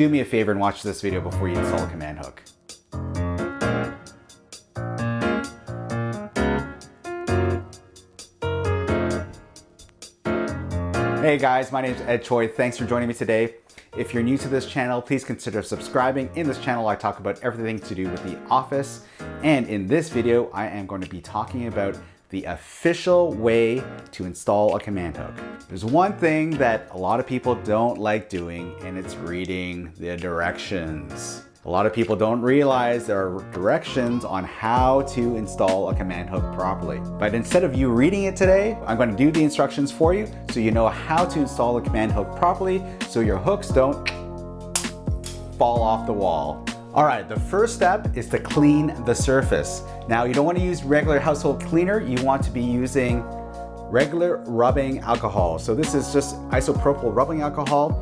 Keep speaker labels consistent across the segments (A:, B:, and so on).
A: do me a favor and watch this video before you install a command hook. Hey guys, my name is Ed Choi. Thanks for joining me today. If you're new to this channel, please consider subscribing. In this channel, I talk about everything to do with the office. And in this video, I am going to be talking about the official way to install a command hook. There's one thing that a lot of people don't like doing, and it's reading the directions. A lot of people don't realize there are directions on how to install a command hook properly. But instead of you reading it today, I'm going to do the instructions for you so you know how to install a command hook properly so your hooks don't fall off the wall. All right, the first step is to clean the surface. Now, you don't want to use regular household cleaner. You want to be using regular rubbing alcohol. So this is just isopropyl rubbing alcohol,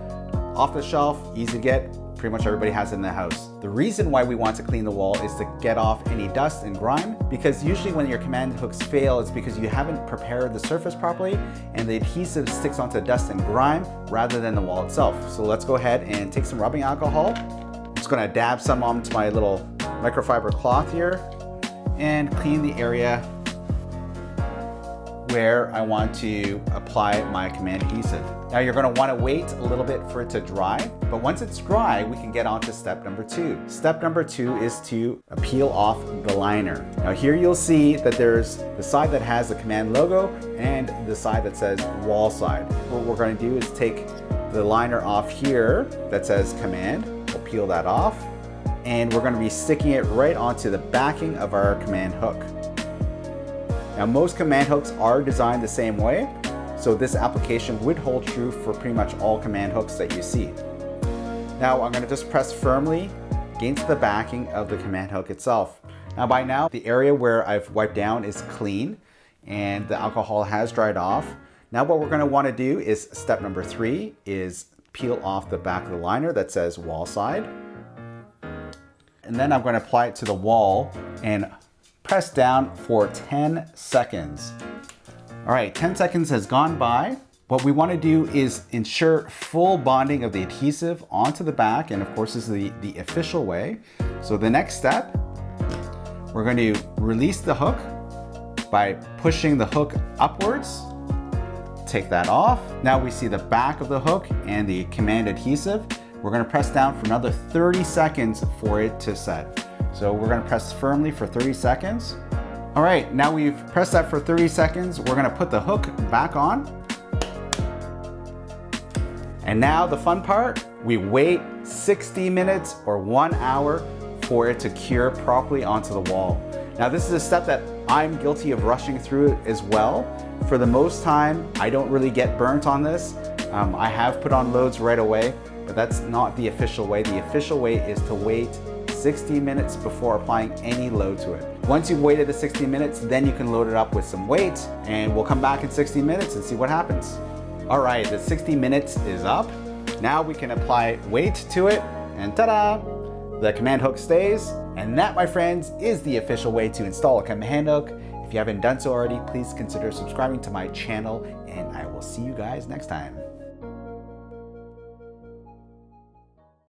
A: off the shelf, easy to get. Pretty much everybody has it in the house. The reason why we want to clean the wall is to get off any dust and grime, because usually when your command hooks fail, it's because you haven't prepared the surface properly and the adhesive sticks onto dust and grime rather than the wall itself. So let's go ahead and take some rubbing alcohol. I'm just gonna dab some onto my little microfiber cloth here and clean the area where I want to apply my command adhesive. Now you're gonna wanna wait a little bit for it to dry, but once it's dry, we can get on to step number 2. Step number 2 is to peel off the liner. Now here you'll see that there's the side that has the command logo and the side that says wall side. What we're gonna do is take the liner off here that says command, we'll peel that off, and we're gonna be sticking it right onto the backing of our command hook. Now most command hooks are designed the same way, so this application would hold true for pretty much all command hooks that you see. Now I'm going to just press firmly against the backing of the command hook itself. Now by now the area where I've wiped down is clean and the alcohol has dried off. Now what we're going to want to do is step number 3 is peel off the back of the liner that says wall side. And then I'm going to apply it to the wall and press down for 10 seconds. All right, 10 seconds has gone by. What we want to do is ensure full bonding of the adhesive onto the back, and of course this is the official way. So the next step, we're going to release the hook by pushing the hook upwards. Take that off. Now we see the back of the hook and the command adhesive. We're going to press down for another 30 seconds for it to set. So we're going to press firmly for 30 seconds. All right, now we've pressed that for 30 seconds. We're going to put the hook back on. And now the fun part, we wait 60 minutes or 1 hour for it to cure properly onto the wall. Now this is a step that I'm guilty of rushing through as well. For the most time, I don't really get burnt on this. I have put on loads right away, but that's not the official way. The official way is to wait 60 minutes before applying any load to it. Once you've waited the 60 minutes, then you can load it up with some weight, and we'll come back in 60 minutes and see what happens. All right, the 60 minutes is up. Now we can apply weight to it, and ta-da! The command hook stays. And that, my friends, is the official way to install a command hook. If you haven't done so already, please consider subscribing to my channel, and I will see you guys next time.